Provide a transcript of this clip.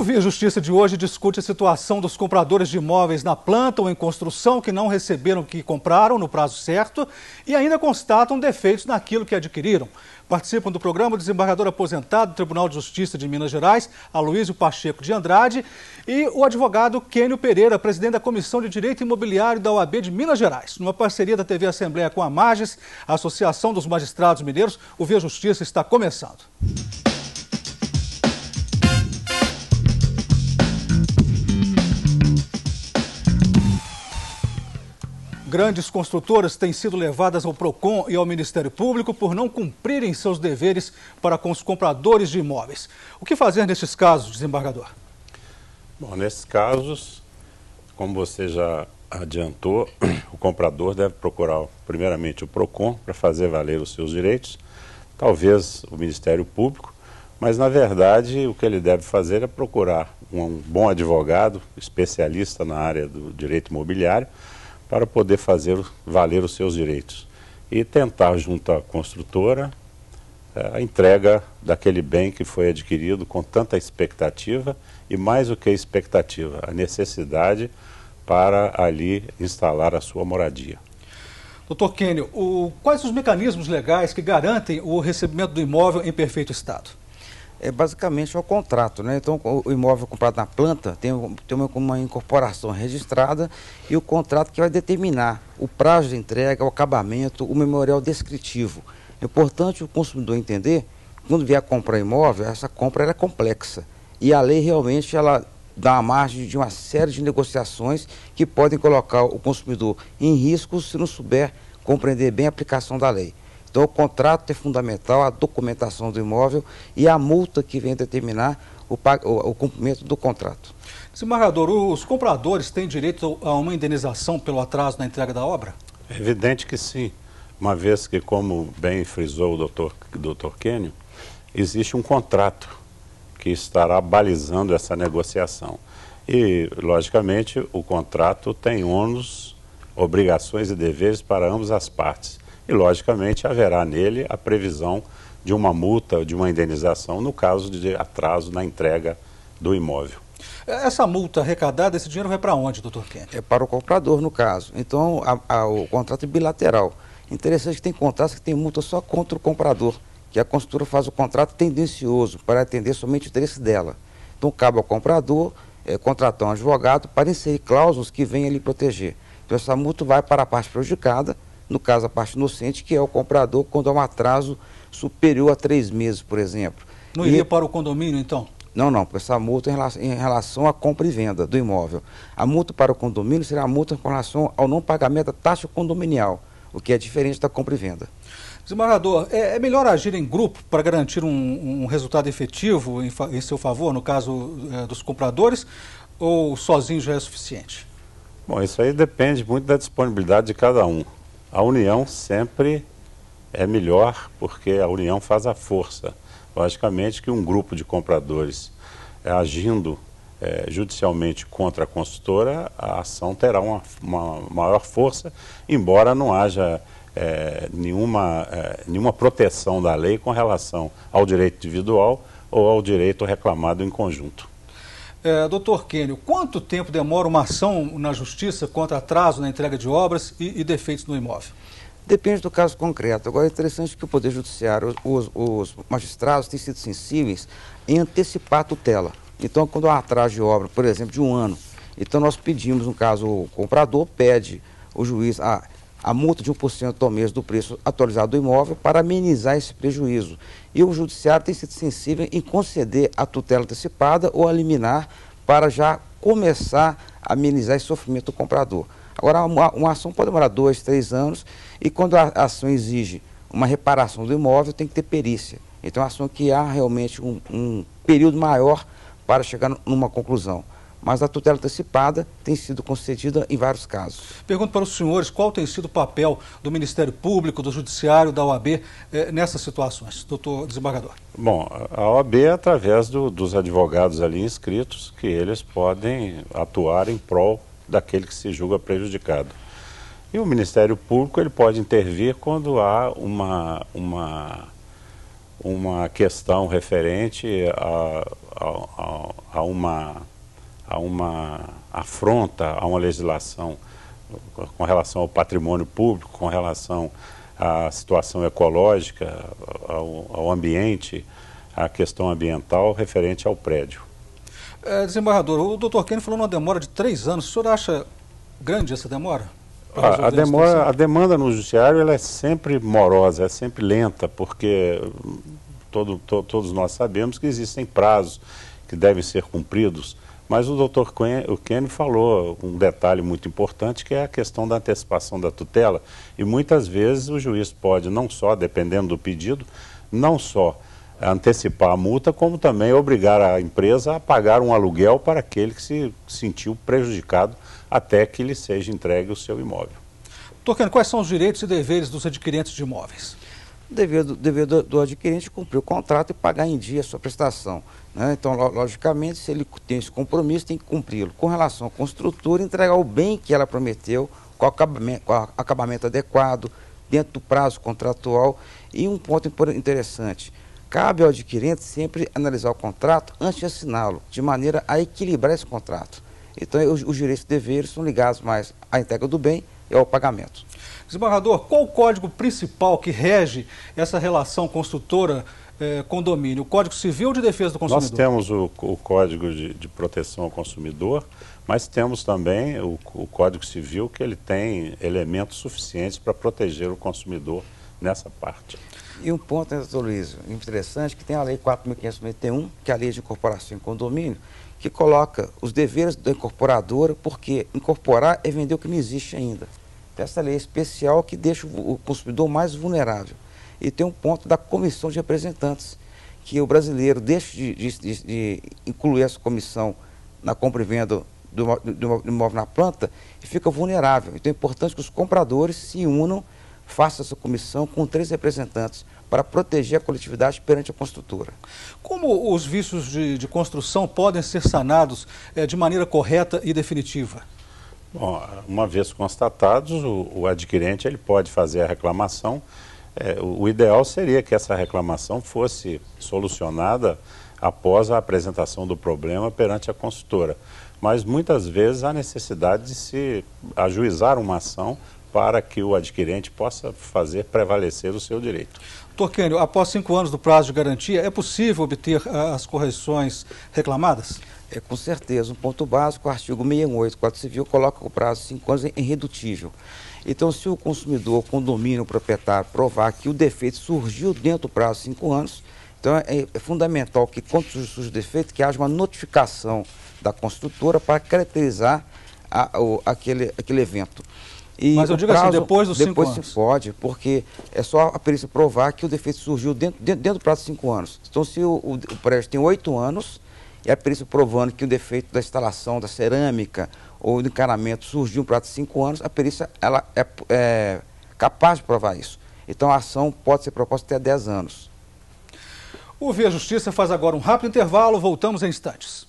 O Via Justiça de hoje discute a situação dos compradores de imóveis na planta ou em construção que não receberam o que compraram no prazo certo e ainda constatam defeitos naquilo que adquiriram. Participam do programa o desembargador aposentado do Tribunal de Justiça de Minas Gerais, Aloísio Pacheco de Andrade, e o advogado Kênio Pereira, presidente da Comissão de Direito Imobiliário da OAB de Minas Gerais. Numa parceria da TV Assembleia com a Mages, a Associação dos Magistrados Mineiros, o Via Justiça está começando. Grandes construtoras têm sido levadas ao PROCON e ao Ministério Público por não cumprirem seus deveres para com os compradores de imóveis. O que fazer nestes casos, desembargador? Bom, nesses casos, como você já adiantou, o comprador deve procurar primeiramente o PROCON para fazer valer os seus direitos, talvez o Ministério Público, mas na verdade o que ele deve fazer é procurar um bom advogado, especialista na área do direito imobiliário, para poder fazer valer os seus direitos e tentar, junto à construtora, a entrega daquele bem que foi adquirido com tanta expectativa e, mais do que a expectativa, a necessidade para ali instalar a sua moradia. Doutor Kênio, quais os mecanismos legais que garantem o recebimento do imóvel em perfeito estado? Basicamente é o contrato, né? Então o imóvel comprado na planta tem uma incorporação registrada e o contrato que vai determinar o prazo de entrega, o acabamento, o memorial descritivo. É importante o consumidor entender, quando vier comprar imóvel, essa compra é complexa e a lei realmente ela dá a margem de uma série de negociações que podem colocar o consumidor em risco se não souber compreender bem a aplicação da lei. Então, o contrato é fundamental, a documentação do imóvel e a multa que vem determinar o cumprimento do contrato. Desembargador, os compradores têm direito a uma indenização pelo atraso na entrega da obra? É evidente que sim, uma vez que, como bem frisou o doutor Kênio, existe um contrato que estará balizando essa negociação. E, logicamente, o contrato tem ônus, obrigações e deveres para ambas as partes. E, logicamente, haverá nele a previsão de uma multa, de uma indenização, no caso de atraso na entrega do imóvel. Essa multa arrecadada, esse dinheiro vai para onde, doutor Kênio? É para o comprador, no caso. Então, o contrato é bilateral. Interessante que tem contratos que tem multa só contra o comprador, que a construtora faz o contrato tendencioso para atender somente o interesse dela. Então, cabe ao comprador contratar um advogado para inserir cláusulas que venham lhe proteger. Então, essa multa vai para a parte prejudicada, no caso a parte inocente, que é o comprador quando há um atraso superior a 3 meses, por exemplo. Não iria para o condomínio, então? Não, essa multa em relação à compra e venda do imóvel. A multa para o condomínio será a multa com relação ao não pagamento da taxa condominial, o que é diferente da compra e venda. Desembargador, é melhor agir em grupo para garantir um resultado efetivo em seu favor, no caso dos compradores, ou sozinho já é suficiente? Bom, isso aí depende muito da disponibilidade de cada um. A união sempre é melhor porque a união faz a força. Logicamente que um grupo de compradores agindo judicialmente contra a construtora, a ação terá uma maior força, embora não haja nenhuma proteção da lei com relação ao direito individual ou ao direito reclamado em conjunto. Doutor Kênio, quanto tempo demora uma ação na justiça contra atraso na entrega de obras e defeitos no imóvel? Depende do caso concreto. Agora é interessante que o Poder Judiciário, os magistrados têm sido sensíveis em antecipar a tutela. Então, quando há atraso de obra, por exemplo, de 1 ano, então nós pedimos, no caso, o comprador pede o juiz a multa de 1% ao mês do preço atualizado do imóvel para amenizar esse prejuízo. E o Judiciário tem sido sensível em conceder a tutela antecipada ou a liminar para já começar a amenizar esse sofrimento do comprador. Agora, uma ação pode demorar 2, 3 anos e quando a ação exige uma reparação do imóvel, tem que ter perícia. Então, é uma ação que há realmente um período maior para chegar numa conclusão. Mas a tutela antecipada tem sido concedida em vários casos. Pergunto para os senhores qual tem sido o papel do Ministério Público, do Judiciário, da OAB nessas situações, doutor desembargador. Bom, a OAB é através dos advogados ali inscritos que eles podem atuar em prol daquele que se julga prejudicado. E o Ministério Público ele pode intervir quando há uma questão referente a uma afronta a uma legislação com relação ao patrimônio público, com relação à situação ecológica, ao ambiente, à questão ambiental referente ao prédio. Desembargador, o doutor Kennedy falou numa demora de 3 anos. O senhor acha grande essa demora? A demanda no judiciário ela é sempre morosa, é sempre lenta, porque todos nós sabemos que existem prazos que devem ser cumpridos, mas o doutor Kennedy falou um detalhe muito importante, que é a questão da antecipação da tutela, e muitas vezes o juiz pode não só, dependendo do pedido, não só antecipar a multa, como também obrigar a empresa a pagar um aluguel para aquele que se sentiu prejudicado até que lhe seja entregue o seu imóvel. Doutor Kennedy, quais são os direitos e deveres dos adquirentes de imóveis? O dever do adquirente é cumprir o contrato e pagar em dia a sua prestação, né? Então, logicamente, se ele tem esse compromisso, tem que cumpri-lo. Com relação ao construtor, entregar o bem que ela prometeu, com acabamento adequado, dentro do prazo contratual. E um ponto interessante, cabe ao adquirente sempre analisar o contrato antes de assiná-lo, de maneira a equilibrar esse contrato. Então, os direitos e deveres são ligados mais à entrega do bem e ao pagamento. Desembargador, qual o código principal que rege essa relação construtora-condomínio? O Código Civil ou de Defesa do Consumidor? Nós temos o Código de Proteção ao Consumidor, mas temos também o Código Civil, que ele tem elementos suficientes para proteger o consumidor nessa parte. E um ponto, doutor Luiz, interessante, que tem a Lei 4.591, que é a Lei de Incorporação em Condomínio, que coloca os deveres da incorporadora, porque incorporar é vender o que não existe ainda. Essa lei é especial que deixa o consumidor mais vulnerável. E tem um ponto da comissão de representantes, que o brasileiro deixa de incluir essa comissão na compra e venda do imóvel na planta e fica vulnerável. Então é importante que os compradores se unam, façam essa comissão com 3 representantes para proteger a coletividade perante a construtora. Como os vícios de construção podem ser sanados de maneira correta e definitiva? Bom, uma vez constatados, o adquirente ele pode fazer a reclamação. O ideal seria que essa reclamação fosse solucionada após a apresentação do problema perante a construtora. Mas muitas vezes há necessidade de se ajuizar uma ação para que o adquirente possa fazer prevalecer o seu direito. Doutor Kennedy, após 5 anos do prazo de garantia, é possível obter as correções reclamadas? Com certeza. Um ponto básico, o artigo 618 do Código Civil coloca o prazo de 5 anos irredutível. Então, se o consumidor, o condomínio, o proprietário provar que o defeito surgiu dentro do prazo de 5 anos, então é fundamental que, quando surge o defeito, que haja uma notificação da construtora para caracterizar aquele evento. Mas eu digo assim, depois dos 5 anos? Depois se pode, porque é só a perícia provar que o defeito surgiu dentro do prazo de 5 anos. Então, se o prédio tem 8 anos, e a perícia provando que o defeito da instalação da cerâmica ou do encanamento surgiu no prazo de 5 anos, a perícia ela é capaz de provar isso. Então, a ação pode ser proposta até 10 anos. O Via Justiça faz agora um rápido intervalo, voltamos em instantes.